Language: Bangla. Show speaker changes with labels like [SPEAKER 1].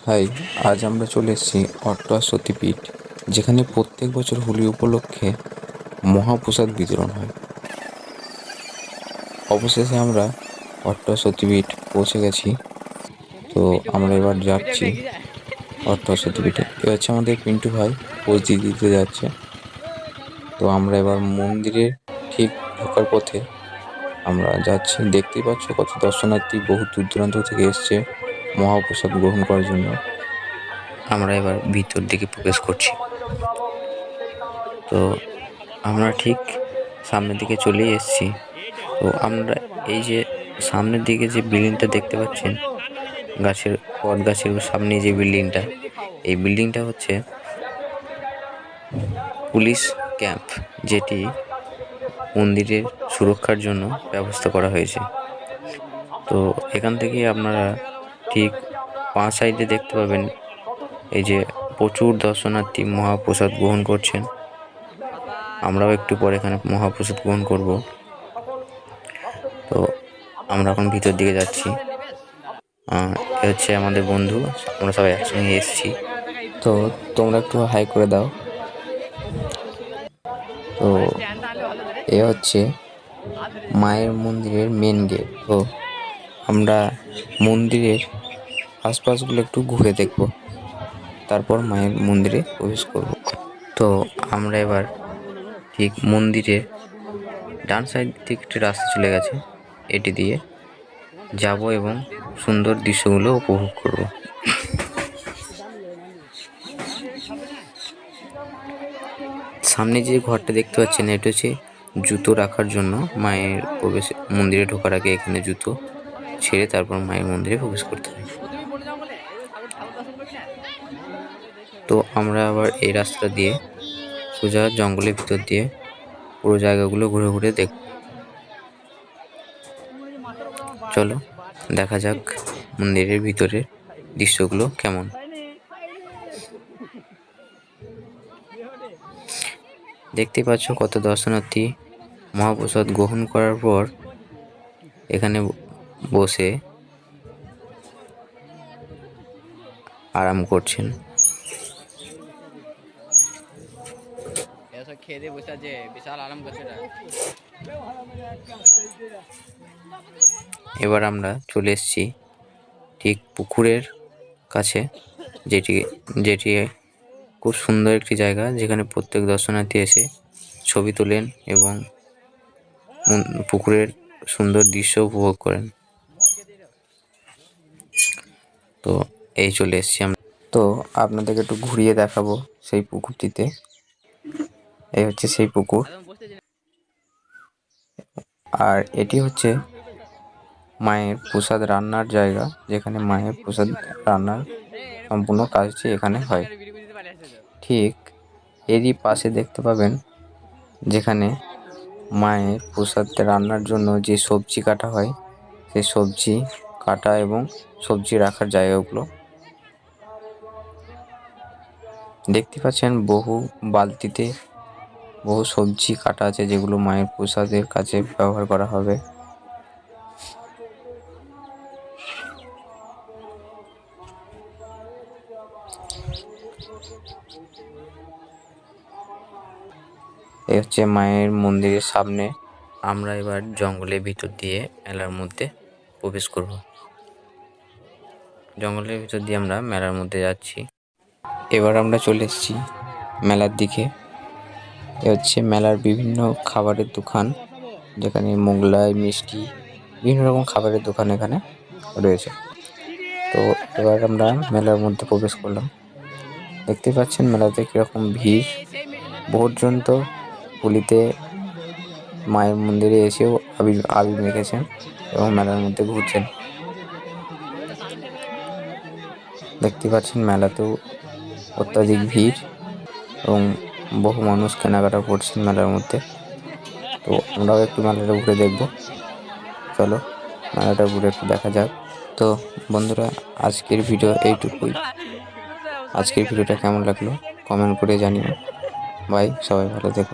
[SPEAKER 1] হাই, আজ আমরা চলে এসেছি অট্টহাস সতীপীঠ, যেখানে প্রত্যেক বছর হোলি উপলক্ষে মহাপ্রসাদ বিতরণ হয়। অবশেষে আমরা অট্টহাস সতীপীঠ পৌঁছে গেছি। তো আমরা এবার যাচ্ছি অট্টহাস সতীপীঠে। এ হচ্ছে আমাদের পিন্টু ভাই, পোজ দিতে যাচ্ছে। তো আমরা এবার মন্দিরের ঠিক ঢোকার পথে আমরা যাচ্ছি। দেখতেই পাচ্ছ কত দর্শনার্থী বহু দূর দূরান্ত থেকে এসছে মহাপ্রসাদ গ্রহণ করার জন্য। আমরা এবার ভিতর দিকে প্রবেশ করছি। তো আমরা ঠিক সামনের দিকে চলেই এসেছি। তো আমরা এই যে সামনের দিকে যে বিল্ডিংটা দেখতে পাচ্ছেন, বট গাছের সামনে যে বিল্ডিংটা, এই বিল্ডিংটা হচ্ছে পুলিশ ক্যাম্প, যেটি মন্দিরের সুরক্ষার জন্য ব্যবস্থা করা হয়েছে। তো এখান থেকে আপনারা ঠিক বাঁ সাইডে দেখতে পাবেন এই যে প্রচুর দর্শনার্থী মহাপ্রসাদ গ্রহণ করছেন। আমরাও একটু পরে এখানে মহাপ্রসাদ গ্রহণ করব। তো আমরা এখন ভিতর দিকে যাচ্ছি। এ হচ্ছে আমাদের বন্ধু, আমরা সবাই একসঙ্গে এসেছি। তো তোমরা একটু হাই করে দাও। তো এ হচ্ছে মায়ের মন্দিরের মেন গেট। তো আমরা মন্দিরের আশপাশগুলো একটু ঘুরে দেখব, তারপর মায়ের মন্দিরে প্রবেশ করব। তো আমরা এবার ঠিক মন্দিরে ডান সাইড থেকে একটি রাস্তা চলে গেছে, এটি দিয়ে যাব এবং সুন্দর দৃশ্যগুলো উপভোগ করব। সামনে যে ঘরটা দেখতে পাচ্ছেন, এটা হচ্ছে জুতো রাখার জন্য। মায়ের মন্দিরে ঢোকার আগে এখানে জুতো ছেড়ে তারপর মায়ের মন্দিরে প্রবেশ করতে হয়। তো আমরা আবার এই রাস্তা দিয়ে সোজা জঙ্গলের ভিতর দিয়ে পুরো জায়গাগুলো ঘুরে ঘুরে দেখব। চলো দেখা যাক মন্দিরের ভিতরের দৃশ্যগুলো কেমন। দেখতে পাচ্ছ কত দর্শনার্থী মহাপ্রসাদ গ্রহণ করার পর এখানে বসে আরাম করছেন। এবার আমরা চলে এসেছি ঠিক পুকুরের কাছে, যেটি খুব সুন্দর একটি জায়গা, যেখানে প্রত্যেক দর্শনার্থী এসে ছবি তোলেন এবং পুকুরের সুন্দর দৃশ্য উপভোগ করেন। তো এই চলে এসেছি আমরা। তো আপনাদেরকে একটু ঘুরিয়ে দেখাবো সেই পুকুরটিতে। এই হচ্ছে সেই পুকুর, আর এটি হচ্ছে মায়ের প্রসাদ রান্নার জায়গা, যেখানে মায়ের প্রসাদ রান্নার সম্পূর্ণ কাজটি এখানে হয়। ঠিক এরই পাশে দেখতে পাবেন যেখানে মায়ের প্রসাদ রান্নার জন্য যে সবজি কাটা হয়, সেই সবজি কাটা এবং সবজি রাখার জায়গাগুলো দেখতে পাচ্ছেন। বহু বালতিতে বহু সবজি কাটা আছে, যেগুলো মায়ের প্রসাদের কাছে ব্যবহার করা হবে। এই হচ্ছে মায়ের মন্দিরের সামনে। আমরা এবার জঙ্গলের ভিতর দিয়ে মেলার মধ্যে প্রবেশ করব। জঙ্গলের ভিতর দিয়ে আমরা মেলার মধ্যে যাচ্ছি। এবার আমরা চলে এসেছি মেলার দিকে। এ হচ্ছে মেলার বিভিন্ন খাবারের দোকান, যেখানে মোগলাই, মিষ্টি, বিভিন্ন রকম খাবারের দোকান এখানে রয়েছে। তো এবার আমরা মেলার মধ্যে প্রবেশ করলাম। দেখতে পাচ্ছেন মেলাতে কীরকম ভিড়। বহুজন তো হোলিতে মায়ের মন্দিরে এসেও আবির মেখেছেন এবং মেলার মধ্যে ঘুরছেন। দেখতে পাচ্ছেন মেলাতেও অত্যাধিক ভিড় এবং বহু মানুষ কেনাকাটা করছেন মেলার মধ্যে। তো আমরাও একটু মেলাটা ঘুরে দেখব। চলো মেলাটা ঘুরে একটু দেখা যাক। তো বন্ধুরা, আজকের ভিডিও এইটুকুই। আজকের ভিডিওটা কেমন লাগলো কমেন্ট করে জানিও। বাই, সবাই ভালো থেকো।